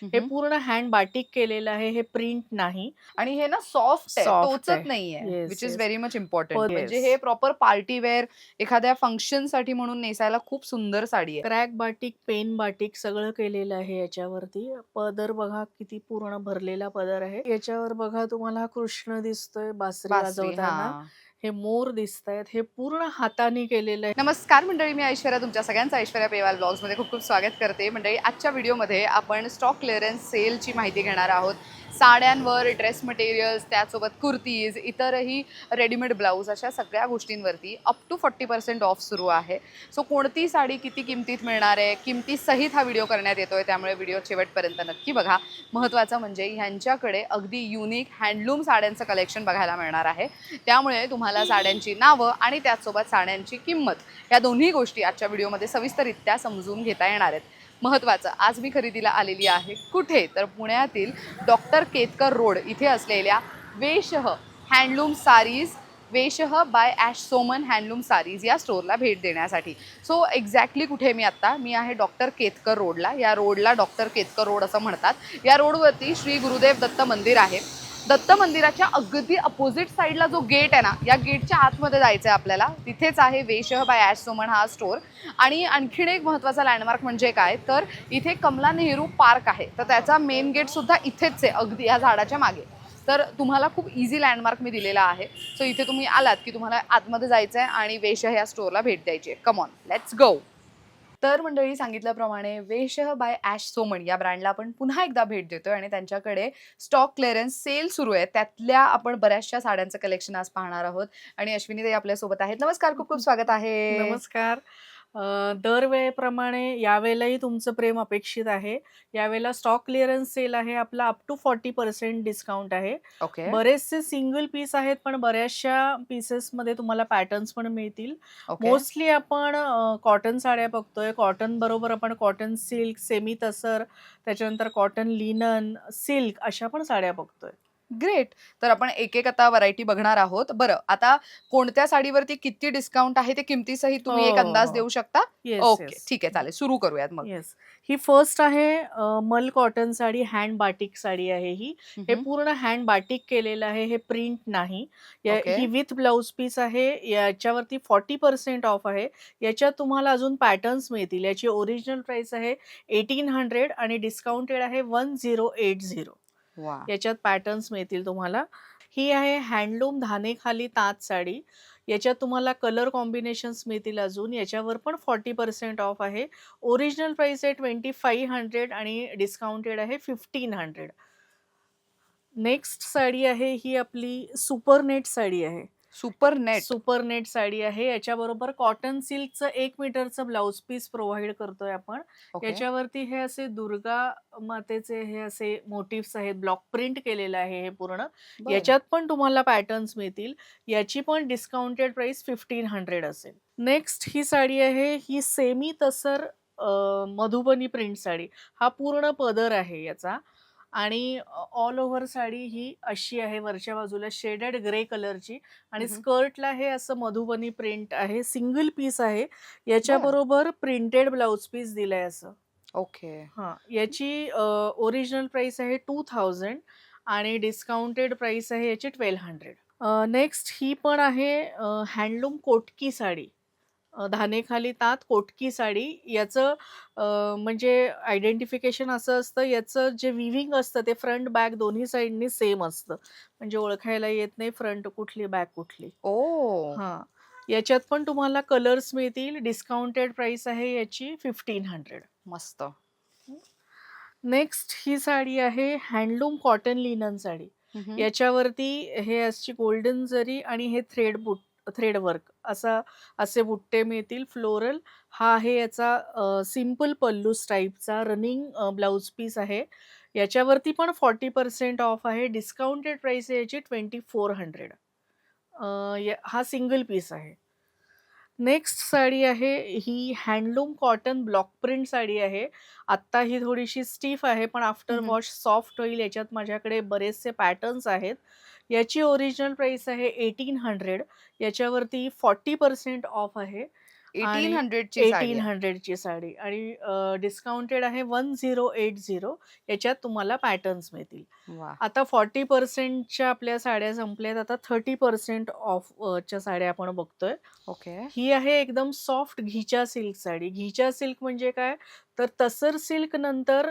हे हं, पूर्ण हँड बाटिक केलेलं आहे. हे प्रिंट नाही. आणि हे ना सॉफ्ट आहे, सॉफ्ट टोचत आहे. नाहीये, yes, which is yes. Very much important. म्हणजे येस. हे प्रॉपर पार्टी वेअर एखाद्या फंक्शनसाठी म्हणून नेसायला खूप सुंदर साडी आहे. क्रॅक बाटिक, पेन बाटिक सगळं केलेलं आहे याच्यावरती. पदर बघा किती पूर्ण भरलेला पदर आहे. याच्यावर बघा तुम्हाला कृष्ण दिसतोय बासरी बासरी वाजवताना. हां. हे मोर दिसतायत. हे पूर्ण हाताने केलेलं आहे. नमस्कार मंडळी, मी ऐश्वर्या तुमच्या सगळ्यांचं ऐश्वर्या पेवाल ब्लॉग्समध्ये खूप खूप स्वागत करते. मंडळी, आजच्या व्हिडिओमध्ये आपण स्टॉक क्लिअरन्स सेलची माहिती घेणार आहोत. साड्यांवर, ड्रेस मटेरियल्स, त्याचसोबत कुर्तीज, इतरही रेडीमेड ब्लाऊज अशा सगळ्या गोष्टींवरती अप टू 40% ऑफ सुरू आहे. सो कोणती साडी किती किमतीत मिळणार आहे, किमतीसहित हा व्हिडिओ करण्यात येतोय, त्यामुळे व्हिडिओ शेवटपर्यंत नक्की बघा. महत्त्वाचं म्हणजे ह्यांच्याकडे अगदी युनिक हँडलूम साड्यांचं कलेक्शन बघायला मिळणार आहे. त्यामुळे तुम्हाला साड्यांची नावं आणि त्याचसोबत साड्यांची किंमत या दोन्ही गोष्टी आजच्या व्हिडिओमध्ये सविस्तररित्या समजून घेता येणार आहेत. महत्त्वाचं, आज मी खरेदीला आलेली आहे कुठे, तर पुण्यातील डॉक्टर केतकर रोड इथे असलेल्या Veshah handloom sarees, Veshah by Ash Soman handloom sarees या स्टोअरला भेट देण्यासाठी. सो एक्झॅक्टली कुठे मी आहे डॉक्टर केतकर रोडला. या रोडला डॉक्टर केतकर रोड असं म्हणतात. या रोडवरती श्री गुरुदेव दत्त मंदिर आहे. दत्त मंदिराच्या अगदी अपोजिट साईडला जो गेट आहे ना, या गेटच्या आतमध्ये जायचं आहे आपल्याला. तिथेच आहे वेशह बाय ॲश सोमन हा स्टोअर. आणि आणखीन एक महत्त्वाचा लँडमार्क म्हणजे काय, तर इथे कमला नेहरू पार्क आहे. तर त्याचा मेन गेटसुद्धा इथेच आहे, अगदी या झाडाच्या मागे. तर तुम्हाला खूप इझी लँडमार्क मी दिलेला आहे. सो इथे तुम्ही आलात की तुम्हाला आतमध्ये जायचं आहे आणि वेशह या स्टोअरला भेट द्यायची आहे. Come on, let's go. तर मंडळी, सांगितल्याप्रमाणे वेशह बाय ॲश सोमन या ब्रँडला आपण पुन्हा एकदा भेट देतोय आणि त्यांच्याकडे स्टॉक क्लिअरन्स सेल सुरू आहे. त्यातल्या आपण बऱ्याचशा साड्यांचं कलेक्शन आज पाहणार आहोत आणि अश्विनी ताई आपल्यासोबत आहेत. नमस्कार, खूप खूप स्वागत आहे. नमस्कार. दरवेळेप्रमाणे यावेळेलाही तुमचं प्रेम अपेक्षित आहे. यावेळेला स्टॉक क्लिअरन्स सेल आहे. आपला अप टू 40% डिस्काउंट आहे. ओके. बरेचसे सिंगल पीस आहेत, पण बऱ्याचशा पीसेसमध्ये तुम्हाला पॅटर्न्स पण मिळतील. ओके. मोस्टली आपण कॉटन साड्या बघतोय. कॉटन बरोबर आपण कॉटन सिल्क, सेमी तसर, त्याच्यानंतर कॉटन लिनन, सिल्क अशा पण साड्या बघतोय. ग्रेट. तर आपण एक-एक आता व्हरायटी बघणार आहोत. बरं, आता कोणत्या साडीवरती किती डिस्काउंट आहे ते किमतीसहित हो, तुम्ही एक हो, अंदाज हो. देऊ शकता? Yes, okay, yes. ठीक आहे, चालेल. सुरू करूयात मग. येस. ही फर्स्ट आहे मल cotton sari, hand batik sari आहे ही. हे हं, पूर्ण हँड बाटिक केलेलं आहे. हे प्रिंट नाही. ओके. ही विथ ब्लाउज पीस आहे. याच्यावरती 40% ऑफ आहे. याच्यात तुम्हाला अजून पॅटर्न्स मिळतील. याची ओरिजिनल प्राइस आहे 1800 आणि डिस्काउंटेड आहे 1080. वाह! याच्यात पॅटर्न्स मिळतील तुम्हाला. ही आहे हँडलूम धानेखाली ताज साडी. याच्यात तुम्हाला कलर कॉम्बिनेशन्स मिळतील अजून. याच्यावर पण 40% ऑफ आहे. ओरिजिनल प्राइस आहे 2500 आणि डिस्काउंटेड आहे 1500. नेक्स्ट साडी आहे ही आपली सुपर नेट साडी आहे. Super net. Super net sari आहे. याच्याबरोबर कॉटन सिल्कचं 1 मीटरचं ब्लाउज पीस प्रोव्हाईड करतोय आपण. ओके. याच्यावरती हे असे दुर्गा मातेचे हे असे मोटिव्हस आहेत. ब्लॉक प्रिंट केलेलं आहे हे पूर्ण. बरं. याच्यात पण तुम्हाला पॅटर्न्स मिळतील. याची पण डिस्काउंटेड प्राइस 1500 असेल. नेक्स्ट ही साडी आहे. ही सेमी तसर मधुबनी प्रिंट साडी. हा पूर्ण पदर आहे याचा. आणि ऑल ओव्हर साडी ही अशी आहे, वरच्या बाजूला शेडेड ग्रे कलरची आणि हं, स्कर्टला हे असं मधुबनी प्रिंट आहे. सिंगल पीस आहे. बरं. याच्याबरोबर प्रिंटेड ब्लाउज पीस दिलंय असं. ओके. हां, याची ओरिजिनल प्राइस आहे 2000 आणि डिस्काउंटेड प्राइस आहे याची 1200. नेक्स्ट ही पण आहे हँडलूम कोटकी साडी. धानेखाली तात कोटकी साडी. याचं म्हणजे आयडेंटिफिकेशन असं असतं, याचं जे विविंग असतं ते फ्रंट बॅक दोन्ही साइडनी सेम असतं. म्हणजे ओळखायला येत नाही फ्रंट कुठली, बॅक कुठली. ओह! हां. याच्यात पण तुम्हाला कलर्स मिळतील. डिस्काउंटेड प्राइस आहे याची 1500. मस्त. नेक्स्ट ही साडी आहे हँडलूम कॉटन लिनन साडी. हं, याच्यावरती हे अशी गोल्डन जरी आणि हे थ्रेड वर्क असे बुट्टे मिळतील फ्लोरल. हा आहे याचा सिंपल पल्लू टाईपचा रनिंग ब्लाउज पीस आहे. याच्यावरती पण 40% ऑफ आहे. डिस्काउंटेड प्राइस आहे याची 2400. हा सिंगल पीस आहे. नेक्स्ट साडी आहे ही handloom cotton block print sari आहे. आत्ता ही थोडीशी स्टिफ आहे, पण आफ्टर हं, वॉश सॉफ्ट होईल. याच्यात माझ्याकडे बरेचसे पॅटर्न्स आहेत. याची ओरिजिनल प्राइस आहे 1800. याच्यावरती 40% ऑफ आहे एटीन आणि हंड्रेडची साडी आहे. 1800 ची साडी आणि डिस्काउंटेड आहे 1080. याच्यात तुम्हाला पॅटर्न्स मिळतील. वा. आता 40% च्या आपल्या साड्या संपल्यात. आता 30% ऑफ च्या साड्या आपण बघतोय. ओके. ही आहे एकदम सॉफ्ट घिचा सिल्क साडी. घिचा सिल्क म्हणजे काय? तर तसर सिल्क नंतर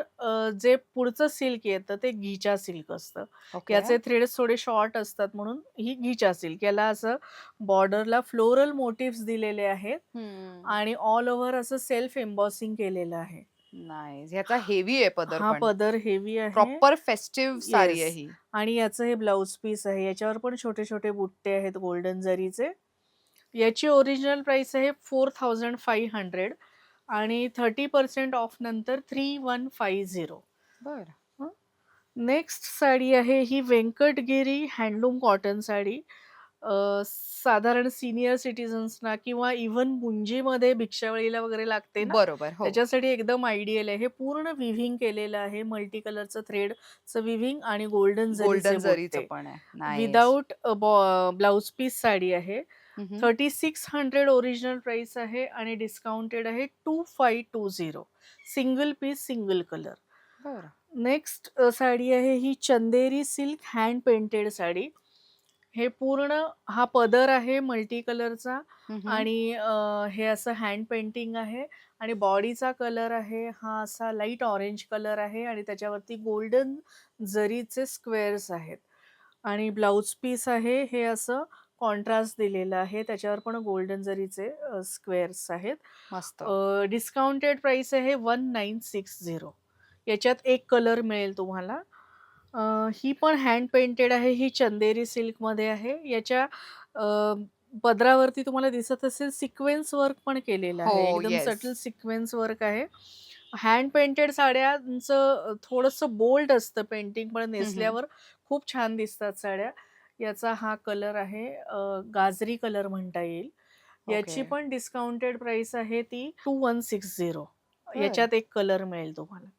जे पुढचं सिल्क येतं ते घिचा सिल्क असतं. ओके. याचे थ्रेड्स थोडे शॉर्ट असतात म्हणून ही घिचा सिल्क. याला असं बॉर्डरला फ्लोरल मोटिव्हज दिलेले आहेत हम्म. आणि ऑल ओव्हर असं सेल्फ एम्बॉसिंग केलेलं आहे. नाईस. ह्याचा हेवी आहे पदर हा पण. पदर हेवी आहे. प्रॉपर फेस्टिव्ह साडी आहे येस. ही. आणि याचं हे ब्लाउज पीस आहे. याच्यावर पण छोटे-छोटे बुट्टे आहेत गोल्डन जरीचे. याची ओरिजिनल प्राइस आहे 4500 आणि 30% ऑफ नंतर 3150. बरं. हं. नेक्स्ट साडी आहे ही व्यंकटगिरी हँडलूम कॉटन साडी. साधारण सीनियर सिटिझन्सना किंवा इव्हन मुंजीमध्ये भिक्षावळीला वगैरे लागते ना, बरोबर. हो. त्याच्यासाठी एकदम आयडियल आहे. हे पूर्ण विव्हिंग केलेलं आहे. मल्टी कलरचं थ्रेडचं विव्हिंग आणि गोल्डन जरीचे गोल्डन जरीचं बुट्टे. पण आहे. Nice. Without blouse piece sari आहे. 3600 ओरिजिनल प्राइस आहे आणि डिस्काउंटेड आहे 2520. Single piece, single colour. बरं. नेक्स्ट साडी आहे ही Chanderi silk hand painted sari. हे पूर्ण हा पदर आहे मल्टी कलरचा आणि हे असं हँड पेंटिंग आहे आणि बॉडीचा कलर आहे हा असा लाईट ऑरेंज कलर आहे आणि त्याच्यावरती गोल्डन जरीचे स्क्वेअर्स आहेत आणि ब्लाउज पीस आहे हे असं कॉन्ट्रास्ट दिलेलं आहे. त्याच्यावर पण गोल्डन जरीचे स्क्वेअर्स आहेत. मस्त. डिस्काउंटेड प्राइस आहे 1960. याच्यात एक कलर मिळेल तुम्हाला. ही पण हँड पेंटेड आहे. ही चंदेरी सिल्कमध्ये आहे. याच्या अ, पदरावरती तुम्हाला दिसत असेल सिक्वेन्स वर्क पण केलेलं आहे. हो. एकदम येस. सटल सिक्वेन्स वर्क आहे. हँड पेंटेड साड्यांचं थोडंसं बोल्ड असतं पेंटिंग, पण नेसल्यावर खूप छान दिसतात साड्या. याचा हा कलर आहे गाजरी कलर म्हणता येईल. ओके. याची पण डिस्काउंटेड प्राइस आहे ती 2160. बरं. याच्यात एक कलर मिळेल तुम्हाला.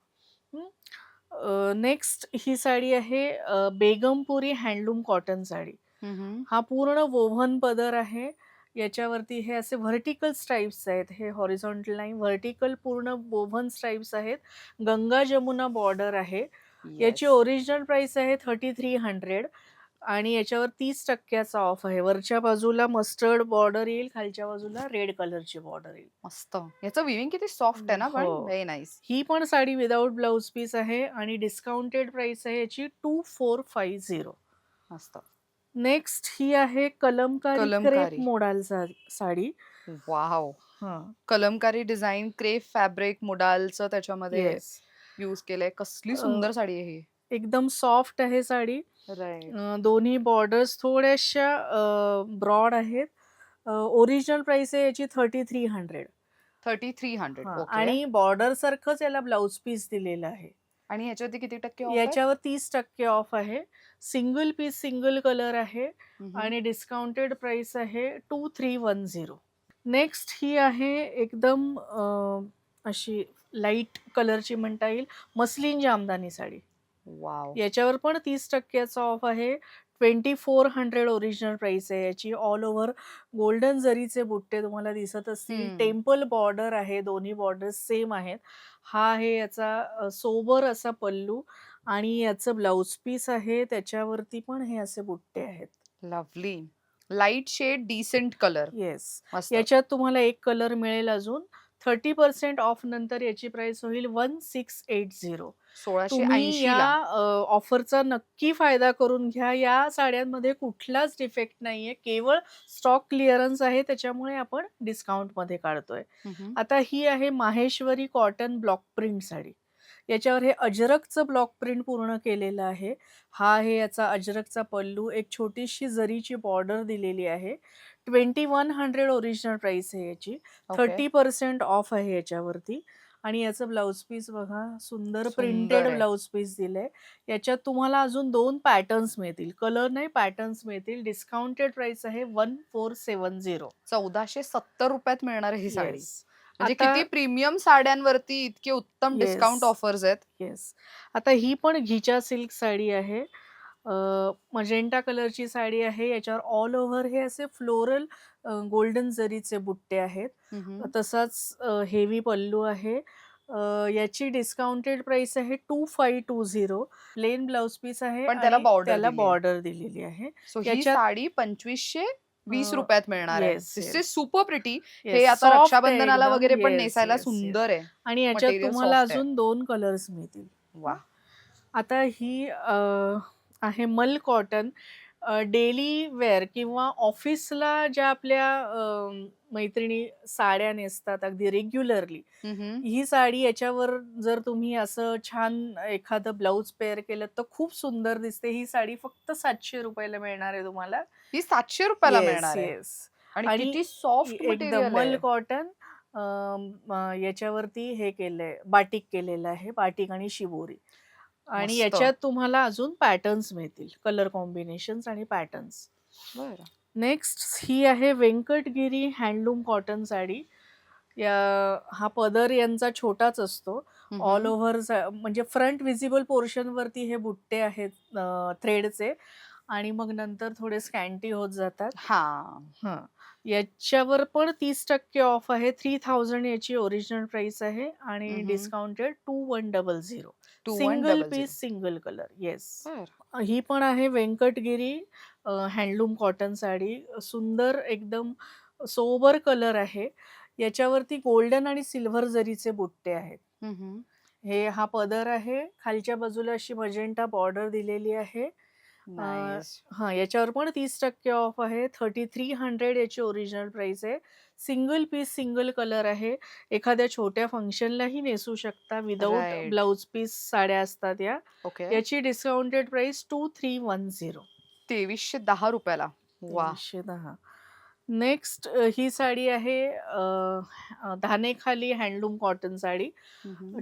नेक्स्ट ही साडी आहे बेगमपुरी हँडलूम कॉटन साडी. हा पूर्ण वोव्हन पदर आहे. याच्यावरती हे असे व्हर्टिकल स्ट्राइप्स आहेत. हे हॉरिझॉन्टल नाही, व्हर्टिकल पूर्ण वोव्हन स्ट्राइप्स आहेत. गंगा जमुना बॉर्डर आहे. याची येस. ओरिजिनल प्राइस आहे 3300 आणि याच्यावर 30% ऑफ आहे. वरच्या बाजूला मस्टर्ड बॉर्डर येईल, खालच्या बाजूला रेड कलरची बॉर्डर येईल. मस्त. याचं विविंग किती सॉफ्ट आहे ना पण. हो. Very nice. ही पण साडी विदाऊट ब्लाउज पीस आहे आणि डिस्काउंटेड प्राइस आहे याची 2450. मस्त. नेक्स्ट ही आहे Kalamkari crepe Kalamkari. Modal sari. Wow! हां. कलमकारी डिझाइन क्रेप फॅब्रिक मुडालचं त्याच्यामध्ये येस. यूज केलंय. कसली अ, सुंदर साडी आहे ही. एकदम सॉफ्ट आहे साडी. राइट. दोन्ही बॉर्डर्स थोड्याशा ब्रॉड आहेत. ओरिजिनल प्राइस आहे याची 3300. 3300. हां. ओके. आणि बॉर्डर सारखंच याला ब्लाउज पीस दिलेलं आहे. आणि ह्याच्यावरती किती टक्के ऑफ आहे? याच्यावर 30% ऑफ आहे. सिंगल पीस, सिंगल कलर आहे आणि डिस्काउंटेड प्राइस आहे 2310. नेक्स्ट ही आहे एकदम अशी लाईट कलरची म्हणता येईल मस्लिन जामदानी साडी. वॉव! याच्यावर पण 30% ऑफ आहे. 2400 ओरिजिनल प्राइस आहे याची. ऑल ओव्हर गोल्डन जरीचे बुट्टे तुम्हाला दिसत असतील. टेम्पल बॉर्डर आहे. दोन्ही बॉर्डर्स सेम आहेत. हा आहे याचा सोबर असा पल्लू आणि याचं ब्लाउज पीस आहे. त्याच्यावरती पण हे असे बुट्टे आहेत. Lovely. Light shade decent colour. Yes. मस्त. याच्यात तुम्हाला एक कलर मिळेल अजून. 30% ऑफ नंतर याची प्राइस होईल 1680. तुम्ही 1680 या ला. ऑफरचा नक्की फायदा करून घ्या. या साड्यांमध्ये कुठलाच डिफेक्ट नाहीये. केवळ स्टॉक क्लिअरन्स आहे. त्याच्यामुळे आपण डिस्काउंटमध्ये काढतोय. आता ही आहे Maheshwari cotton block print sari. याच्यावर हे अजरकचं ब्लॉक प्रिंट पूर्ण केलेलं आहे. हा आहे याचा अजरकचा पल्लू. एक छोटीशी जरीची बॉर्डर दिलेली आहे. 2100 ओरिजिनल प्राइस आहे याची. ओके. 30% ऑफ आहे याच्यावरती आणि याचं ब्लाउज पीस बघा सुंदर प्रिंटेड सुंदर आहे. ब्लाउज पीस दिलंय. याच्यात तुम्हाला अजून 2 पॅटर्न्स मिळतील. कलर नाही पॅटर्न्स मिळतील. डिस्काउंटेड प्राइस आहे 1470. ₹1470 मिळणार आहे ही साडी. येस. म्हणजे आता किती प्रीमियम साड्यांवरती इतके उत्तम डिस्काउंट येस. ऑफर्स आहेत. येस. आता ही पण घिचा सिल्क साडी आहे. मजेंटा कलरची साडी आहे. याच्यावर ऑल ओव्हर हे असे फ्लोरल गोल्डन जरीचे बुट्टे आहेत. हम्म. तसाच हेवी पल्लू आहे. याची डिस्काउंटेड प्राइस आहे 2520. प्लेन ब्लाउज पीस आहे पण त्याला आणि बॉर्डर त्याला दिली आहे. बॉर्डर दिलेली आहे. सो ही याच्यात साडी 2520 रुपयात मिळणार आहे. Yes, this is yes. Super pretty. हे येस, आता सॉफ्ट आहे रक्षाबंधनाला एकदम. वगैरे पण येस, नेसायला येस, येस. सुंदर आहे. आणि याच्यात मटेरियल तुम्हाला सॉफ्ट आहे. अजून 2 कलर्स मिळतील. वा. हं. आता ही आहे मल कॉटन. डेली वेअर किंवा ऑफिसला ज्या आपल्या मैत्रिणी साड्या नेसतात अगदी रेग्युलरली. हम्म. ही साडी याच्यावर जर तुम्ही असं छान एखादं ब्लाउज पेअर केलं तर खूप सुंदर दिसते. ही साडी फक्त 700 रुपयाला मिळणार आहे तुम्हाला. ही 700 रुपयाला येस, मिळणार आहे. येस. आणि आणि किती सॉफ्ट एकदम मटेरियल मल आहे. कॉटन याच्यावरती हे केलंय, बाटिक केलेलं आहे. बाटिक आणि शिबोरी. आणि मस्त. याच्यात तुम्हाला अजून पॅटर्न्स मिळतील. कलर कॉम्बिनेशन्स आणि पॅटर्न्स. बरं. नेक्स्ट ही आहे व्यंकटगिरी हँडलूम कॉटन साडी. हा पदर यांचा छोटाच असतो. ऑल ओव्हर म्हणजे फ्रंट व्हिजिबल पोर्शनवरती हे बुट्टे आहेत थ्रेडचे आणि मग नंतर थोडे स्कॅन्टी होत जातात. हा. हां. याच्यावर पण 30% ऑफ आहे. 3000 याची ओरिजिनल प्राइस आहे आणि discounted 2100. 2100. Single piece, single colour. Yes. बरं. ही पण आहे व्यंकटगिरी हँडलूम कॉटन साडी. सुंदर एकदम सोबर कलर आहे. याच्यावरती गोल्डन आणि सिल्व्हर जरीचे बुट्टे आहेत. हम्म. हा पदर आहे. खालच्या बाजूला अशी मजेंटा बॉर्डर दिलेली आहे. नाईस. याच्यावर पण 30% ऑफ आहे. 3300 याची ओरिजिनल प्राइस आहे. सिंगल पीस, सिंगल कलर आहे. एखाद्या छोट्या फंक्शनलाही नेसू शकता. Without right. ब्लाउज पीस साड्या असतात या. ओके. याची डिस्काउंटेड प्राइस 2310. 2310 रुपयाला. वा. 2310. नेक्स्ट ही साडी आहे धानेखाली हँडलूम कॉटन साडी.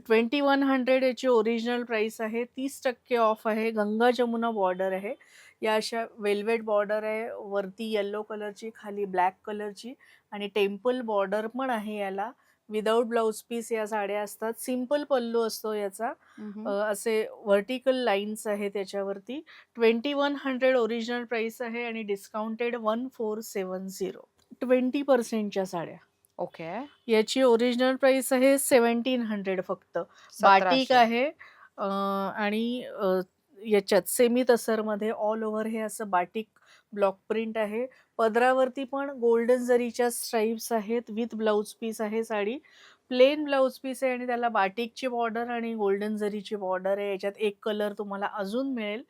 2100 याची ओरिजिनल प्राइस आहे. 30% ऑफ आहे. गंगा जमुना बॉर्डर आहे. या अशा वेल्वेट बॉर्डर आहे. वरती येलो कलरची, खाली ब्लॅक कलरची आणि टेम्पल बॉर्डर पण आहे याला. विदाऊट ब्लाउज पीस या साड्या असतात. सिंपल पल्लू असतो याचा. असे व्हर्टिकल लाईन्स आहेत त्याच्यावरती. 2100 ओरिजिनल प्राइस आहे आणि डिस्काउंटेड 1470. 20% साड्या. ओके. याची ओरिजिनल प्राइस आहे 1700 फक्त. बाटिक 1700. आहे आणि याच्यात सेमी तसरमध्ये ऑल ओव्हर हे असं बाटिक ब्लॉक प्रिंट आहे. पदरावरती पण गोल्डन जरीच्या स्ट्राइप्स आहेत. विथ ब्लाउज पीस आहे साडी. प्लेन ब्लाउज पीस आहे आणि त्याला बाटिकची बॉर्डर आणि गोल्डन जरीची बॉर्डर आहे. याच्यात एक कलर तुम्हाला अजून मिळेल.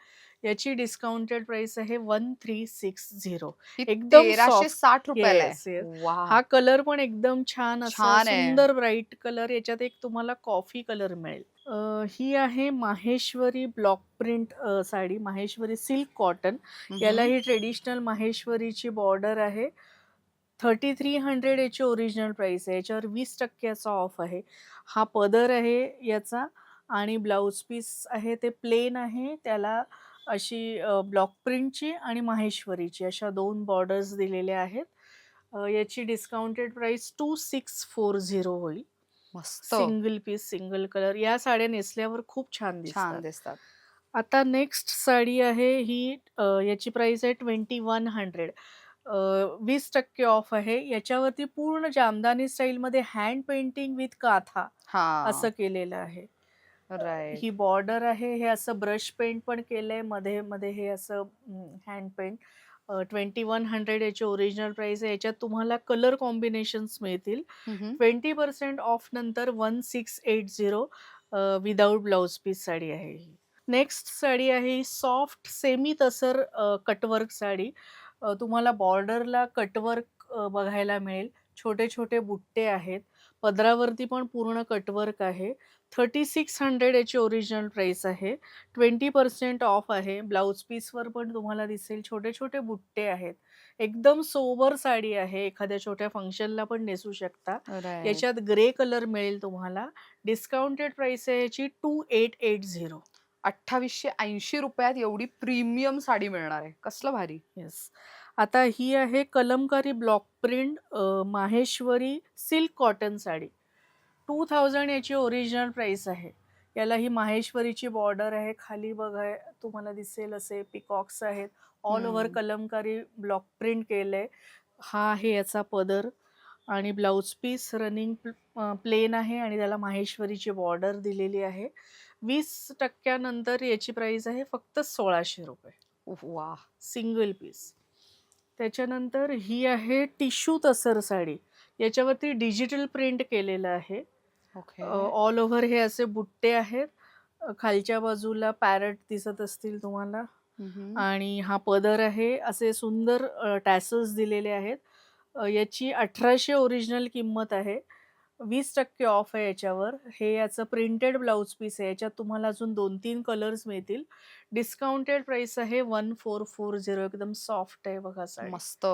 याची डिस्काउंटेड प्राइस आहे 1360. ही एकदम सॉफ्ट. 1360 रुपयाला येस, येस. आहे. वा. हा कलर पण एकदम छान असा छान आहे. सुंदर ब्राईट कलर. याच्यात एक तुम्हाला कॉफी कलर मिळेल. ही आहे Maheshwari block print sari. Maheshwari silk cotton. याला ही ट्रेडिशनल माहेश्वरीची बॉर्डर आहे. 3300 याची ओरिजिनल प्राइस आहे. याच्यावर 20% ऑफ आहे. हा पदर आहे याचा आणि ब्लाउज पीस आहे ते प्लेन आहे. त्याला अशी ब्लॉक प्रिंटची आणि माहेश्वरीची अशा 2 बॉर्डर्स दिलेल्या आहेत. याची डिस्काउंटेड प्राइस 2640 होईल. मस्त. Single piece, single colour. या साड्या नेसल्यावर खूप छान छान दिसतात. दिसतात. आता नेक्स्ट साडी आहे ही याची प्राइस आहे 2100. 20% ऑफ आहे. याच्यावरती पूर्ण जामदानी स्टाईलमध्ये हँड पेंटिंग विथ काथा असं हा. केलेलं आहे. राईट. ही बॉर्डर आहे. हे असं ब्रश पेंट पण केलंय. मध्ये मध्ये हे असं हँड पेंट. 2100 याची ओरिजिनल प्राइस आहे. याच्यात तुम्हाला कलर कॉम्बिनेशन्स मिळतील. 20% ऑफ नंतर 1680 विदाऊट ब्लाउज पीस साडी आहे ही. नेक्स्ट साडी आहे सॉफ्ट सेमी तसर कटवर्क साडी. तुम्हाला बॉर्डरला कटवर्क बघायला मिळेल. छोटे छोटे बुट्टे आहेत. पदरावरती पण पूर्ण कटवर्क आहे. 3600 याची ओरिजिनल प्राइस आहे. 20% ऑफ आहे. ब्लाउज पीसवर पण तुम्हाला दिसेल छोटे छोटे बुट्टे आहेत. एकदम सोबर साडी आहे. एखाद्या छोट्या फंक्शनला पण नेसू शकता. राईट. याच्यात ग्रे कलर मिळेल तुम्हाला. डिस्काउंटेड प्राइस आहे याची 2880. 2880 रुपयात एवढी प्रीमियम साडी मिळणार आहे. कसलं भारी. येस. आता ही आहे Kalamkari block print Maheshwari silk cotton sari. 2000 याची ओरिजिनल प्राइस आहे. याला ही माहेश्वरीची बॉर्डर आहे. खाली बघा तुम्हाला दिसेल असे पिकॉक्स आहेत. ऑल ओव्हर हम्म. कलमकारी ब्लॉक प्रिंट केलंय. हा आहे याचा पदर आणि ब्लाउज पीस रनिंग प्लेन आहे आणि त्याला माहेश्वरीची बॉर्डर दिलेली आहे. 20% नंतर याची प्राइस आहे फक्त ₹1600 वा. Single piece. त्याच्यानंतर ही आहे टिश्यू तसर साडी. याच्यावरती डिजिटल प्रिंट केलेलं आहे. ओके. ऑल ओव्हर हे असे बुट्टे आहेत. खालच्या बाजूला पॅरट दिसत असतील तुम्हाला हम्म. आणि हा पदर आहे. असे सुंदर टॅसल्स दिलेले आहेत. याची 1800 ओरिजिनल किंमत आहे. 20% ऑफ आहे याच्यावर. हे याचं प्रिंटेड ब्लाउज पीस आहे. याच्यात तुम्हाला अजून 2-3 कलर्स मिळतील. डिस्काउंटेड प्राइस आहे 1440. एकदम सॉफ्ट आहे बघा साडी. मस्त.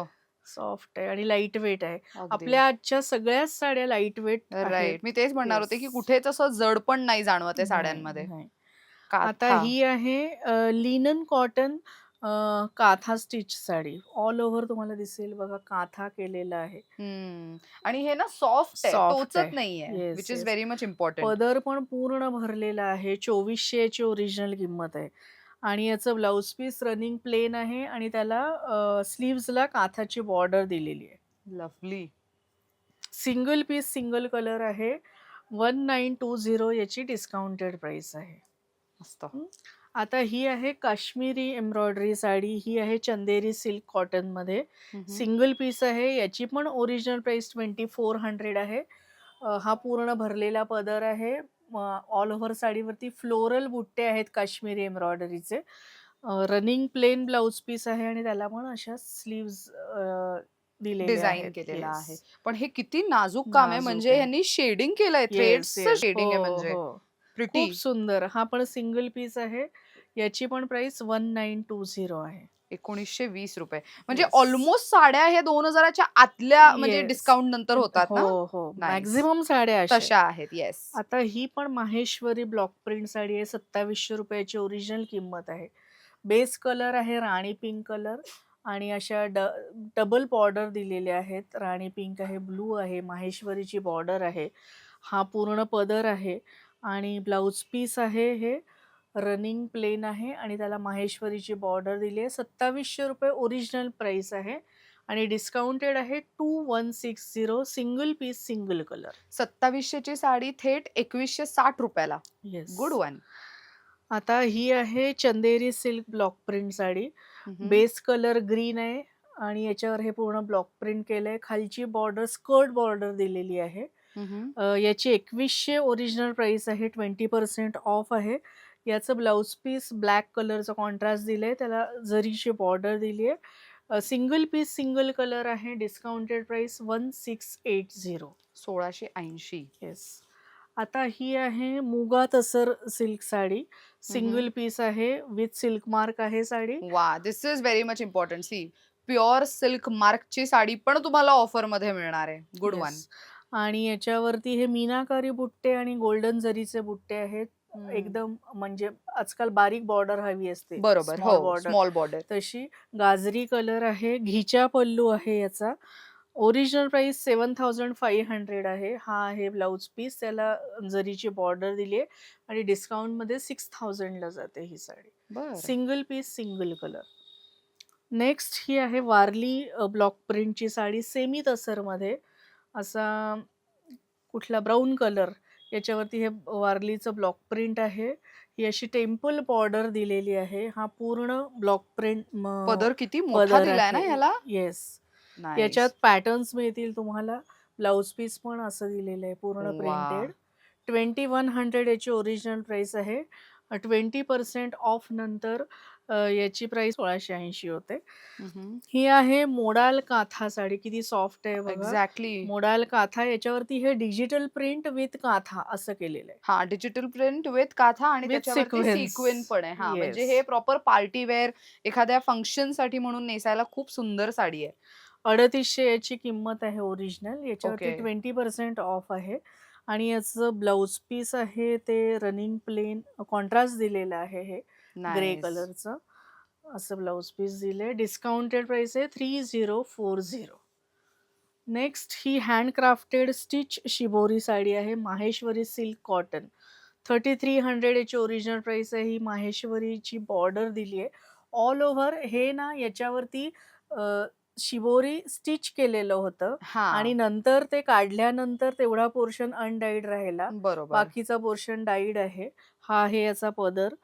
सॉफ्ट आहे आणि लाईट वेट आहे. अगदी. आपल्या आजच्या सगळ्याच साड्या लाईट वेट आहेत. राईट. मी तेच म्हणणार होते, की येस. कुठेच असं जड पण नाही जाणवत आहे नाही, साड्यांमध्ये. नाही. आता काथा. ही आहे लिनन कॉटन काथा स्टिच साडी. ऑल ओव्हर तुम्हाला दिसेल बघा काथा केलेला आहे. आणि हे ना सॉफ्ट आहे, सॉफ्ट टोचत आहे. नाहीये, yes, which is yes. Very much important. पदर पण पूर्ण भरलेला आहे. 2400 याची ओरिजिनल किंमत आहे आणि याचं ब्लाउज पीस रनिंग प्लेन आहे आणि त्याला स्लीव्हजला काथाची बॉर्डर दिलेली आहे. Lovely. Single piece single colour आहे. 1920 याची डिस्काउंटेड प्राइस आहे. मस्त. हं. आता ही आहे काश्मीरी एम्ब्रॉयडरी साडी. ही आहे चंदेरी सिल्क कॉटनमध्ये. सिंगल पीस आहे. याची पण ओरिजिनल प्राइस 2400 आहे. हा पूर्ण भरलेला पदर आहे. ऑल ओव्हर साडीवरती फ्लोरल बुट्टे आहेत काश्मीरी एम्ब्रॉयडरीचे. रनिंग प्लेन ब्लाउज पीस आहे आणि त्याला पण अशा स्लीव्हज दिलेले डिझाइन आहेत. केलेला आहे. येस. पण हे किती नाजूक काम आहे, नाजूक म्हणजे आहे. ह्यांनी शेडिंग केलंय, येस, थ्रेड्सचं येस. शेडिंग आहे हो, म्हणजे. हो. प्रिटी. खूप सुंदर. हा पण सिंगल पीस आहे. याची पण प्राइस 1920 आहे. ₹1920. म्हणजे येस. ऑलमोस्ट साड्या ह्या 2000च्या आतल्या म्हणजे येस. डिस्काउंट नंतर होतात हो, ना? हो. नाईस. मॅक्सिमम साड्या अशा आहेत. तशा आहेत. येस. आता ही पण माहेश्वरी ब्लॉक प्रिंट साडी आहे. ₹2700 ची ओरिजिनल किंमत आहे. बेस कलर आहे राणी पिंक कलर आणि अशा डबल बॉर्डर दिलेल्या आहेत. राणी पिंक आहे, ब्लू आहे, माहेश्वरीची बॉर्डर आहे. हा पूर्ण पदर आहे आणि ब्लाउज पीस आहे हे रनिंग प्लेन आहे आणि त्याला माहेश्वरीची बॉर्डर दिली आहे. ₹2700 ओरिजिनल प्राइस आहे आणि डिस्काउंटेड आहे 2160 सिंगल पीस सिंगल कलर. 2700 ची साडी थेट ₹2160 ला. येस. Good one. आता ही आहे Chanderi silk block print sari. Base colour green आहे आणि याच्यावर हे पूर्ण ब्लॉक प्रिंट केलंय. खालची बॉर्डर स्कर्ट बॉर्डर दिलेली आहे. याची 2100 ओरिजिनल प्राइस आहे. 20% ऑफ आहे. याचं ब्लाउज पीस ब्लॅक कलरचा कॉन्ट्रास्ट दिलंय. त्याला जरीची बॉर्डर दिली आहे. सिंगल पीस सिंगल कलर आहे. Discounted price 1680. 1680. येस. आता ही आहे Muga tussar silk sari. Single piece आहे विथ सिल्क मार्क आहे साडी. वा, this is very much important. See, pure silk मार्कची साडी पण तुम्हाला ऑफर मध्ये मिळणार आहे. Good one. येस. आणि याच्यावरती हे मीनाकारी बुट्टे आणि गोल्डन जरीचे बुट्टे आहेत. एकदम म्हणजे आजकाल बारीक बॉर्डर हवी असते. बरोबर. स्मॉल हो, बॉर्डर. Small border. तशी गाजरी कलर आहे. घिचा पल्लू आहे याचा. ओरिजिनल प्राइस 7500 आहे. हा आहे ब्लाउज पीस. त्याला जरीची बॉर्डर दिली आहे आणि डिस्काउंटमध्ये 6000 ला जाते ही साडी. बर. Single piece single colour. Next ही आहे वारली ब्लॉक प्रिंटची साडी सेमी तसरमध्ये. असा कुठला ब्राऊन कलर याच्यावरती हे वारलीचं ब्लॉक प्रिंट आहे. ही अशी टेम्पल बॉर्डर दिलेली आहे. हा पूर्ण ब्लॉक प्रिंट पदर किती मोठा पदर दिलाय ना आहे. ह्याला. येस. Nice. याच्यात पॅटर्न्स मिळतील तुम्हाला. ब्लाउज पीस पण असं दिलेलं आहे पूर्ण वा. प्रिंटेड. 2100 याची ओरिजिनल प्राइस आहे. 20% ऑफ नंतर याची प्राइस 1680 होते. ही आहे मोडाल काथा साडी. किती सॉफ्ट आहे बघा. एक्झॅक्टली. मोडाल काथा याच्यावरती हे डिजिटल प्रिंट विथ काथा असं केलेलं आहे. हा, डिजिटल प्रिंट विथ काथा आणि With त्याच्यावरती sequins. सिक्वेन पण आहे. हा, म्हणजे Yes. हे प्रॉपर पार्टी वेअर एखाद्या फंक्शन साठी म्हणून नेसायला खूप सुंदर साडी आहे. 3800 याची किंमत आहे ओरिजिनल. याच्यावरती ओके. 20% ऑफ आहे आणि याचं ब्लाउज पीस आहे ते रनिंग प्लेन कॉन्ट्रास्ट दिलेलं आहे हे ग्रे नाईस. कलरचं. असं ब्लाउज पीस दिलंय. डिस्काउंटेड प्राइस आहे 3040. नेक्स्ट ही हँडक्राफ्टेड स्टिच शिबोरी साडी आहे. Maheshwari silk cotton. 3300 याची ओरिजिनल प्राइस आहे. ही माहेश्वरीची बॉर्डर दिली आहे. ऑल ओव्हर हे ना याच्यावरती अ, शिबोरी स्टिच केलेलं होतं आणि हां, नंतर ते काढल्यानंतर तेवढा पोर्शन अनडाईड राहिला. बरोबर. बाकीचा पोर्शन डाईड आहे. हा आहे याचा पदर.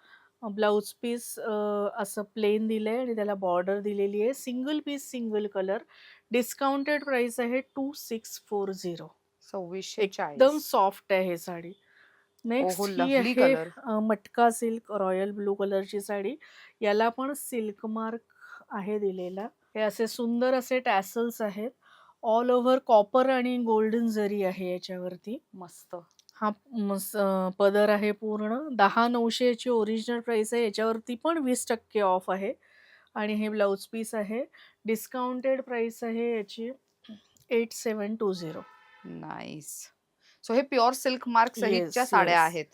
ब्लाउज पीस असं प्लेन दिलंय आणि त्याला बॉर्डर दिलेली आहे. Single piece, single colour. Discounted price आहे 2640. एकदम 2640. सॉफ्ट आहे साडी. ओहो! नेक्स्ट ही लव्हली आहे कलर. मटका सिल्क रॉयल ब्लू कलरची साडी. याला पण सिल्क मार्क आहे दिलेला. हे असे सुंदर असे टॅसल्स आहेत. ऑल ओव्हर कॉपर आणि गोल्डन जरी आहे याच्यावरती. मस्त. हा पदर आहे पूर्ण. 10,900 याची ओरिजिनल प्राइस आहे. याच्यावरती पण 20% ऑफ आहे आणि हे ब्लाउज पीस आहे. डिस्काउंटेड प्राइस आहे याची 8720. नाईस. सो हे प्युअर सिल्क मार्क सहितच्या येस, साड्या येस. आहेत.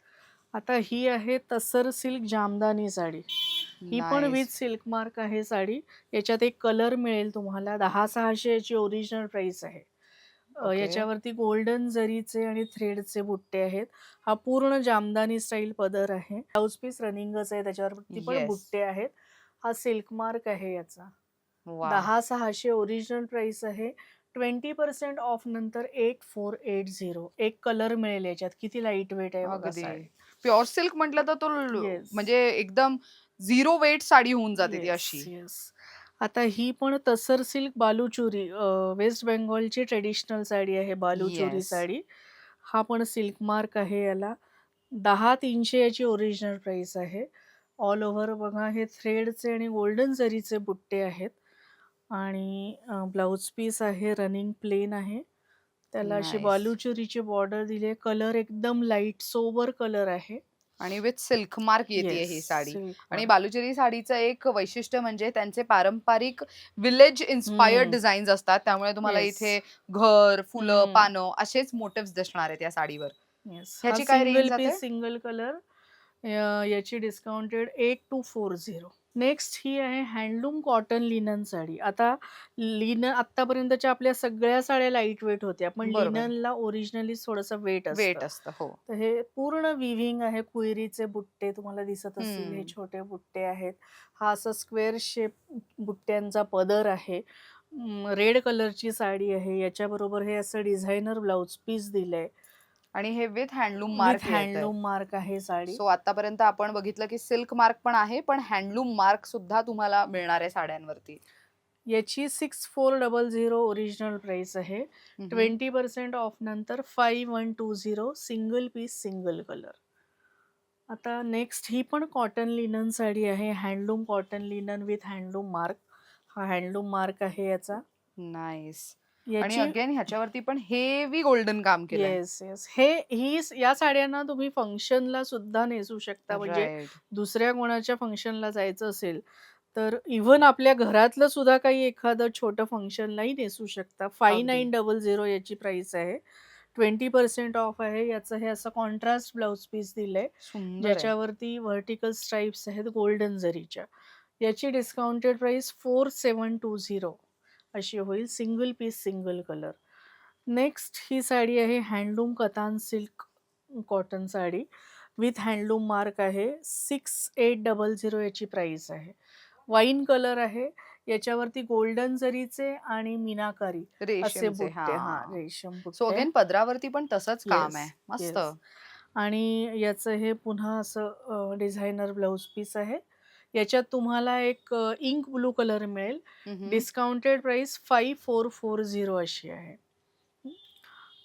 आता ही आहे तसर सिल्क जामदानी साडी. ही पण विथ नाईस. सिल्क मार्क आहे साडी. याच्यात एक कलर मिळेल तुम्हाला. 10,600 याची ओरिजिनल प्राइस आहे. ओके. याच्यावरती गोल्डन जरीचे आणि थ्रेडचे बुट्टे आहेत. हा पूर्ण जामदानी स्टाईल पदर आहे. ब्लाउज पीस रनिंगच आहे. त्याच्यावरती पण येस. बुट्टे आहेत. हा सिल्क मार्क आहे याचा. वाह! 10,600 ओरिजिनल प्राइस आहे. 20% ऑफ नंतर 8480. एक कलर मिळेल याच्यात. किती लाईट वेट आहे बघा अगदी. साडी. प्युअर सिल्क म्हटलं तर तो येस. म्हणजे एकदम झिरो वेट साडी होऊन जाते ती येस, अशी. येस. आता ही पण तसर silk Baluchari waste बेंगॉलची traditional sari आहे बालुचुरी येस. साडी. हा पण सिल्क मार्क आहे याला. 10,300 याची ओरिजिनल प्राइस आहे. ऑल ओव्हर बघा हे थ्रेडचे आणि गोल्डन जरीचे बुट्टे आहेत आणि ब्लाउज पीस आहे रनिंग प्लेन आहे. त्याला अशी नाईस. बालुचुरीची बॉर्डर दिली आहे. कलर एकदम लाईट सोबर कलर आहे. आणि विथ सिल्क मार्क येतीये येस, ही साडी. सिल्क आणि मार्क. बालुचरी साडीचं एक वैशिष्ट्य म्हणजे त्यांचे पारंपरिक विलेज इन्स्पायर्ड हं. डिझाईन्स असतात. त्यामुळे तुम्हाला येस. इथे घर, फुलं, हं. पानं असेच मोटिव्हज दिसणार आहेत या साडीवर. येस. हा ह्याची काय रेंज सिंगल जाते? Piece, single colour. याची डिस्काउंटेड 8240. नेक्स्ट ही आहे हँडलूम कॉटन लिनन साडी. आता आत्तापर्यंतच्या आपल्या सगळ्या साड्या लाईट वेट होत्या. पण बरोबर. लिननला ओरिजिनली थोडंसं वेट वेट असतं. असतं. हो. तर हे पूर्ण विव्हिंग आहे. कुयरीचे बुट्टे तुम्हाला दिसत असतील. हे हं. छोटे बुट्टे आहेत. हा असा स्क्वेअर शेप बुट्ट्यांचा पदर आहे. रेड कलरची साडी आहे. याच्याबरोबर हे असं डिझायनर ब्लाउज पीस दिलंय. आणि हे विथ हँडलूम विथ मार्क येतंय. हँडलूम मार्क आहे साडी. सो आतापर्यंत आपण बघितलं की सिल्क मार्क पण आहे, पण हँडलूम मार्क सुद्धा तुम्हाला मिळणार आहे साड्यांवरती. याची 6400 ओरिजिनल प्राइस आहे. हं, हं. 20% ऑफ नंतर 5120 सिंगल पीस, सिंगल कलर. आता नेक्स्ट ही पण कॉटन लिनन साडी आहे. Handloom cotton linen with handloom mark. हा हँडलूम मार्क आहे याचा. नाईस. आणि याची अगेन ह्याच्यावरती पण हेवी गोल्डन काम केलंय. Yes, yes. या साड्यांना तुम्ही फंक्शनला सुद्धा नेसू शकता. म्हणजे राइट. दुसऱ्या कोणाच्या फंक्शनला जायचं असेल, तर इव्हन आपल्या घरातलं सुद्धा काही एखादं छोटं फंक्शनलाही नेसू शकता. अगदी. 5900 याची प्राइस आहे. 20% ऑफ आहे. याचं हे असं कॉन्ट्रास्ट ब्लाउज पीस दिलंय, सुंदर आहे. ज्याच्यावरती व्हर्टिकल स्ट्राइप्स आहेत गोल्डन जरीच्या. याची डिस्काउंटेड प्राइस 4720 अशी होईल. Single piece, single colour. Next ही साडी आहे handloom katan silk cotton sari with handloom mark आहे. 6800 याची प्राइस आहे. वाईन कलर आहे. याच्यावरती गोल्डन जरीचे आणि मीनाकारी असे रेशमचे. बुट्टे हां, हां. रेशम सो बुट्टे. अगेन पदरावरती पण तसंच काम येस, आहे. मस्त. येस. आणि याचं हे पुन्हा असं डिझायनर ब्लाउज पीस आहे. याच्यात तुम्हाला एक इंक ब्लू कलर मिळेल. हं, हं. डिस्काउंटेड प्राइस 5440 अशी आहे.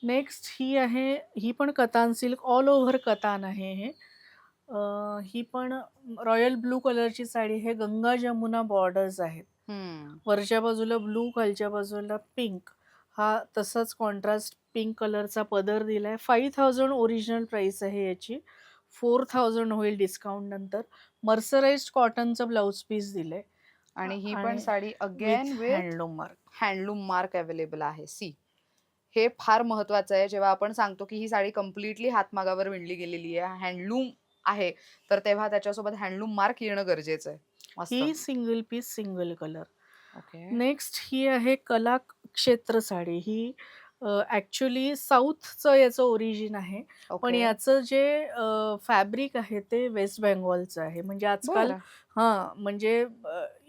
नेक्स्ट ही आहे, ही पण कतान सिल्क ऑल ओव्हर कतान आहे हे. ही पण रॉयल ब्लू कलरची साडी आहे. गंगा जमुना बॉर्डर्स आहेत. हं. वरच्या बाजूला ब्लू, खालच्या बाजूला पिंक. हा तसाच कॉन्ट्रास्ट पिंक कलरचा पदर दिलाय. 5000 ओरिजिनल प्राइस आहे याची. 4000 होईल डिस्काउंट नंतर. मर्सराइज्ड कॉटनचं ब्लाउज पीस दिलंय आणि ही पण आणि sari with again with handloom mark. Handloom mark available आहे. सी हे फार महत्वाचं आहे. जेव्हा आपण सांगतो की ही साडी कंप्लीटली हातमागावर विणली गेलेली आहे, हँडलूम आहे, तर तेव्हा त्याच्यासोबत हँडलूम मार्क येणं गरजेचं आहे. मस्त. ही single piece, single colour. Okay. Next ही आहे कला क्षेत्र साडी. ही ॲक्चुअली साऊथचं याचं ओरिजिन आहे. पण ओके. याचं जे फॅब्रिक आहे ते वेस्ट बेंगॉलचं आहे. म्हणजे आजकाल बरं. हां, म्हणजे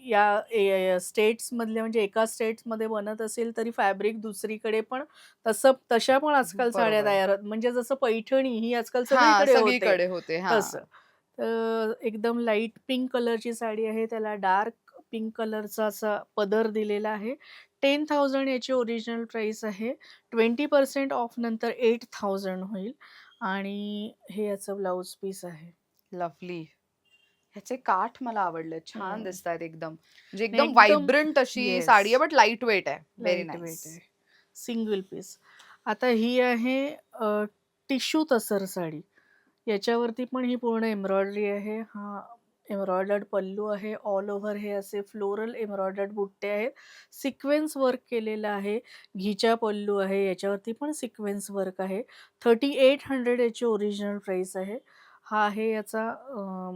या स्टेट्समधल्या म्हणजे एका स्टेट्समध्ये बनत असेल तरी फॅब्रिक दुसरीकडे पण तशा पण आजकाल साड्या बरोबर. तयार होतात. म्हणजे जसं पैठणी ही आजकाल हां, सगळीकडे होते सगळीकडे होते. हां. तसं. एकदम लाईट पिंक कलरची साडी आहे. त्याला डार्क पिंक कलरचा असा पदर दिलेला आहे. 10,000 याची ओरिजिनल प्राइस आहे. 20% ऑफ नंतर 8,000 होईल आणि हे याचं ब्लाउज पीस आहे. लव्हली. ह्याचे काठ मला आवडले. छान हं. दिसतायत एकदम. म्हणजे आणि एकदम एकदम व्हायब्रंट अशी येस. साडी आहे, बट लाईट वेट आहे. Very light nice. वेट आहे. Single piece. आता ही आहे टिश्यू तसर साडी. याच्यावरती पण ही पूर्ण एम्ब्रॉयडरी आहे. हा एम्ब्रॉयडर्ड पल्लू आहे. ऑल ओव्हर हे असे फ्लोरल एम्ब्रॉयडर्ड बुट्टे आहेत. सिक्वेन्स वर्क केलेलं आहे. घिच्या पल्लू आहे. याच्यावरती पण सिक्वेन्स वर्क आहे. 3800 याची ओरिजिनल प्राइस आहे. हा आहे याचा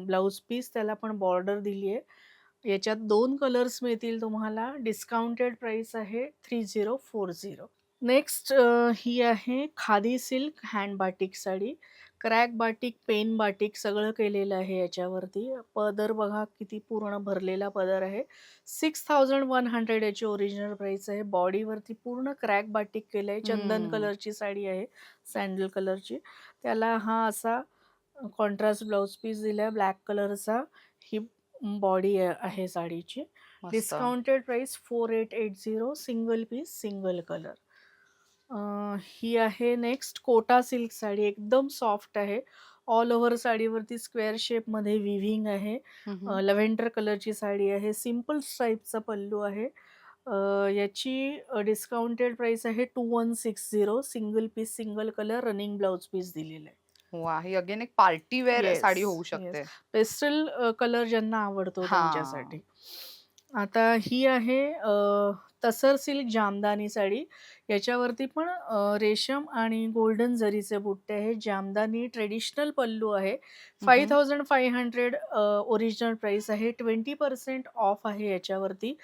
ब्लाउज पीस. त्याला पण बॉर्डर दिली आहे. याच्यात 2 कलर्स मिळतील तुम्हाला. डिस्काउंटेड प्राइस आहे 3040. नेक्स्ट ही आहे khadi silk hand batik sari. Crack batik, pen batik सगळं केलेलं आहे याच्यावरती. पदर बघा किती पूर्ण भरलेला पदर आहे. 6100 याची ओरिजिनल प्राइस आहे. बॉडीवरती पूर्ण क्रॅक बाटिक केलंय. चंदन हम्म. कलरची साडी आहे, सँडल कलरची. त्याला हा असा कॉन्ट्रास्ट ब्लाउज पीस दिलाय ब्लॅक कलरचा. ही बॉडी आहे साडीची. मस्त. Discounted price 4880 single piece, single colour. ही आहे नेक्स्ट कोटा सिल्क साडी. एकदम सॉफ्ट आहे. ऑल ओव्हर साडीवरती स्क्वेअर शेपमध्ये विव्हिंग आहे. हम्म. लव्हेंडर कलरची साडी आहे. सिंपल स्ट्राइपचा पल्लू आहे. अ, याची डिस्काउंटेड प्राइस आहे 2160 single piece, single colour running blouse piece दिलेलं आहे. वा, ही अगेन एक पार्टी वेअर येस, साडी होऊ येस. शकते. पेस्टल कलर ज्यांना आवडतो हां. त्यांच्यासाठी. आता ही आहे तसर सिल्क जामदानी साडी. याच्यावरती पण रेशम आणि गोल्डन जरीचे बुट्टे आहेत. जामदानी ट्रेडिशनल पल्लू आहे. हम्म. 5500 ओरिजिनल प्राइस आहे. 20% ऑफ आहे याच्यावरती.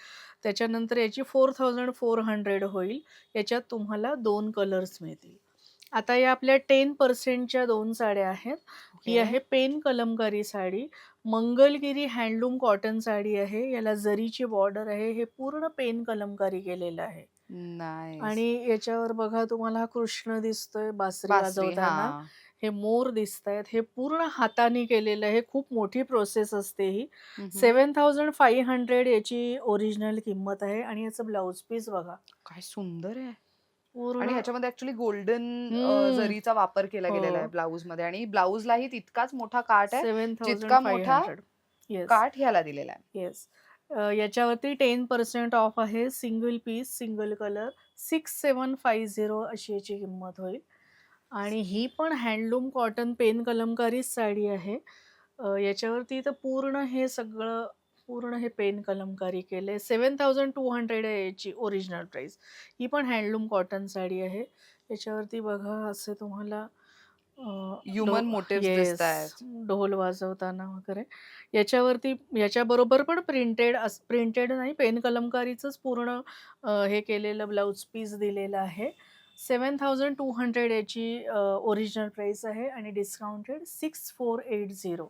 त्याच्यानंतर याची 4400 होईल. याच्यात तुम्हाला 2 कलर्स मिळतील. आता या आपल्या 10%च्या 2 साड्या आहेत. ही ओके. आहे pen Kalamkari sari. Mangalagiri handloom cotton sari आहे. याला जरीची बॉर्डर आहे. हे पूर्ण पेन कलमकारी केलेलं आहे. नाईस. आणि याच्यावर बघा तुम्हाला हा कृष्ण दिसतोय बासरी बासरी. वाजवताना. हां. हे मोर दिसतायत. हे पूर्ण हाताने केलेलं आहे. खूप मोठी प्रोसेस असते ही. हम्म. 7500 याची ओरिजिनल किंमत आहे आणि याचं ब्लाउज पीस बघा. काय सुंदर आहे. आणि पूर्ण ह्याच्यामध्ये ऍक्च्युली गोल्डन हं. जरीचा वापर केला गेलेला आहे हो. ब्लाऊजमध्ये, आणि ब्लाऊजलाही तितकाच मोठा काठ आहे जितका मोठा 7500 येस. काठ ह्याला दिलेला आहे. येस. याच्यावरती 10% ऑफ आहे. सिंगल पीस, सिंगल कलर 6750 अशी याची किंमत होईल. आणि ही पण हँडलूम कॉटन पेन कलमकारीच साडी आहे. याच्यावरती तर पूर्ण हे सगळं पूर्ण हे पेन कलमकारी केलंय. 7200 आहे याची ओरिजिनल प्राइस. ही पण हँडलूम कॉटन साडी आहे. याच्यावरती बघा असे तुम्हाला अ, ह्युमन मोटिव्स येस, दिसत आहेत. ढोल वाजवताना वगैरे. याच्यावरती याच्याबरोबर पण प्रिंटेड नाही पेन कलमकारीचंच पूर्ण हे केलेलं ब्लाउज पीस दिलेलं आहे. 7200 याची ओरिजिनल प्राइस आहे आणि डिस्काउंटेड 6480.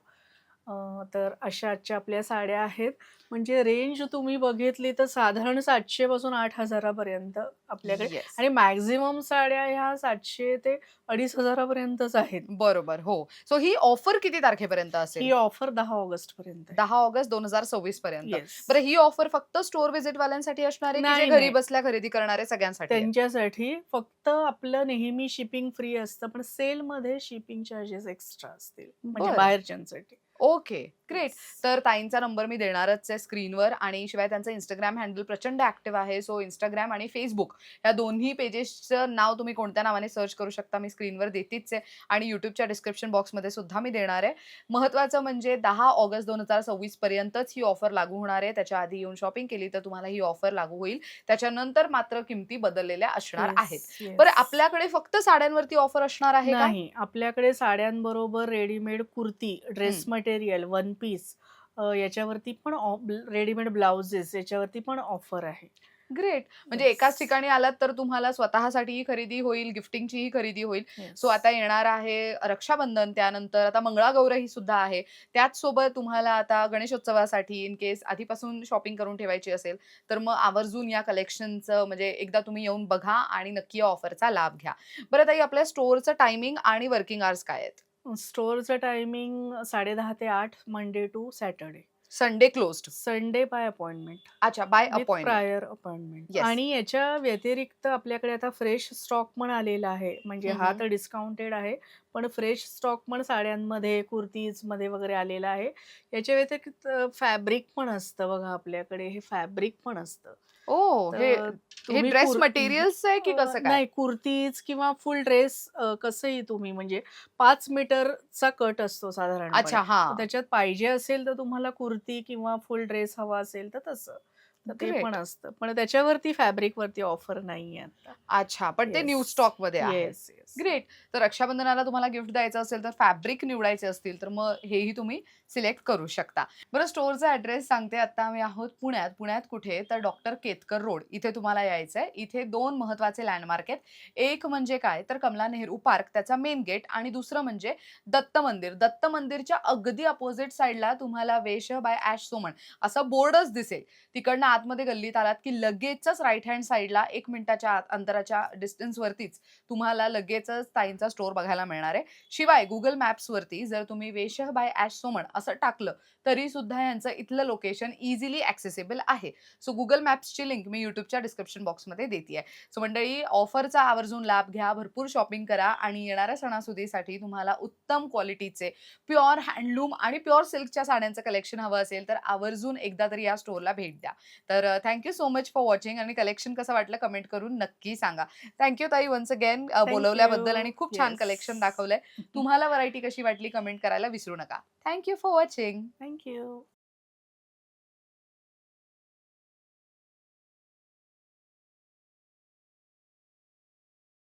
तर अशा आजच्या आपल्या साड्या आहेत. म्हणजे रेंज तुम्ही बघितली तर साधारण 700 पासून 8,000 पर्यंत आपल्याकडे येस. आणि मॅक्सिमम साड्या ह्या 700 ते 2,500 पर्यंतच आहेत. बरोबर. हो. सो ही ऑफर किती तारखेपर्यंत असेल? ही ऑफर 10 ऑगस्ट पर्यंत आहे. 10 ऑगस्ट 2026 पर्यंत. येस. बरं, ही ऑफर फक्त स्टोअर व्हिजिट वाल्यांसाठी असणार आहे, की जे नाही, घरी नाही. बसल्या खरेदी करणारे सगळ्यांसाठी आहे? त्यांच्यासाठी फक्त आपलं नेहमी शिपिंग फ्री असतं, पण सेलमध्ये शिपिंग चार्जेस एक्स्ट्रा असतील. म्हणजे बरं. बाहेरच्यांसाठी. Okay, great. येस. तर ताईंचा नंबर मी देणारच आहे स्क्रीनवर, आणि शिवाय त्यांचं Instagram हँडल प्रचंड ॲक्टिव्ह आहे. सो Instagram आणि Facebook या दोन्ही पेजेसचं नाव तुम्ही कोणत्या नावाने सर्च करू शकता, मी स्क्रीनवर देतीच आहे, आणि YouTubeच्या डिस्क्रिप्शन बॉक्समध्ये सुद्धा मी देणार आहे. महत्त्वाचं म्हणजे 10 ऑगस्ट 2026 पर्यंतच ही ऑफर लागू होणार आहे. त्याच्या आधी येऊन शॉपिंग केली तर तुम्हाला ही ऑफर लागू होईल. त्याच्यानंतर मात्र किमती बदललेल्या असणार आहेत. येस, बरं, येस. आपल्याकडे फक्त साड्यांवरती ऑफर असणार आहे का? नाही, आपल्याकडे साड्यांबरोबर readymade kurti, dress material, one piece याच्यावरती पण रेडीमेड ब्लाउजेस याच्यावरती पण ऑफर आहे. ग्रेट. म्हणजे येस. एकाच ठिकाणी आलात तर तुम्हाला स्वतःसाठीही खरेदी होईल, गिफ्टिंगचीही खरेदी होईल. So yes. आता येणार आहे रक्षाबंधन, त्यानंतर आता मंगळागौरही सुद्धा आहे. त्याच सोबत तुम्हाला आता गणेशोत्सवासाठी इन केस आधीपासून शॉपिंग करून ठेवायची असेल, तर मग आवर्जून या कलेक्शनचं म्हणजे एकदा तुम्ही येऊन बघा आणि नक्की या ऑफरचा लाभ घ्या. बरं ताई, आपल्या स्टोअरचं टायमिंग आणि वर्किंग आवर्स काय आहेत? स्टोअरचं टायमिंग 10:30 ते 8 Monday to Saturday. Sunday closed. Sunday by appointment. अच्छा, by with appointment. Prior appointment. Yes. आणि याच्या व्यतिरिक्त आपल्याकडे आता फ्रेश स्टॉक पण आलेला आहे. म्हणजे हं, हा हं. तर डिस्काउंटेड आहे. पण फ्रेश स्टॉक पण साड्यांमध्ये, कुर्तीजमध्ये वगैरे आलेला आहे. याच्या व्यतिरिक्त फॅब्रिक पण असतं बघा आपल्याकडे. हे फॅब्रिक पण असतं. ओह! हे तर हे तुम्ही ड्रेस मटेरियल्सचं आहे की कसं काय? नाही कुर्तीज किंवा फुल ड्रेस कसंही तुम्ही म्हणजे 5 मीटरचा कट असतो साधारणपणे. अच्छा, तर हां. त्याच्यात पाहिजे असेल तर तुम्हाला कुर्ती किंवा फुल ड्रेस हवा असेल तर तसं. तर ते पण ग्रेट. असतं. पण त्याच्यावरती फॅब्रिकवरती ऑफर नाहीये आता. अच्छा, पण ते न्यू येस. स्टॉकमध्ये आहे. Yes, yes. ग्रेट. तर रक्षाबंधनाला तुम्हाला गिफ्ट द्यायचं असेल, तर फॅब्रिक निवडायचे असतील, तर मग हेही तुम्ही सिलेक्ट करू शकता. बरं, स्टोअरचा ॲड्रेस सांगते. आता आम्ही आहोत पुण्यात. पुण्यात कुठे? तर डॉक्टर केतकर रोड इथे तुम्हाला यायचं आहे. इथे 2 महत्त्वाचे लँडमार्क आहेत. एक म्हणजे काय? तर कमला नेहरू पार्क, त्याचा मेन गेट आणि दुसरं म्हणजे दत्त मंदिर. दत्त मंदिरच्या अगदी अपोझिट साइडला तुम्हाला वेश बाय ॲश सोमण असा बोर्डच दिसेल. तिकडनं आतमध्ये गल्लीत आलात, की लगेचच राइट हँड साइडला 1 मिनिटाच्या अंतराच्या डिस्टन्सवरतीच तुम्हाला लगेचच ताईंचा स्टोअर बघायला मिळणार आहे. शिवाय Google मॅप्सवरती जर तुम्ही वेशह बाय ॲश सोमण असं टाकलं, तरी सुद्धा यांचं इथलं लोकेशन इझिली ॲक्सेसिबल आहे. सो Google मॅप्सची लिंक मी YouTubeच्या डिस्क्रिप्शन बॉक्समध्ये देतीये. सो मंडळी, ऑफरचा आवर्जून लाभ घ्या, भरपूर शॉपिंग करा आणि येणाऱ्या सणासुदीसाठी तुम्हाला उत्तम क्वालिटीचे प्युअर हँडलूम आणि प्युअर सिल्कच्या साड्यांचं कलेक्शन हवं असेल, तर आवर्जून एकदा तरी या स्टोअरला भेट द्या. तर सो मच फॉर वॉचिंग आणि कलेक्शन कसं वाटलं कमेंट करून नक्की सांगा. ताई वन्स अगेन थँक बोलवल्याबद्दल आणि यू. खूप छान येस. कलेक्शन दाखवलंय. तुम्हाला व्हरायटी कशी वाटली कमेंट करायला विसरू नका. Thank you for watching. Thank you.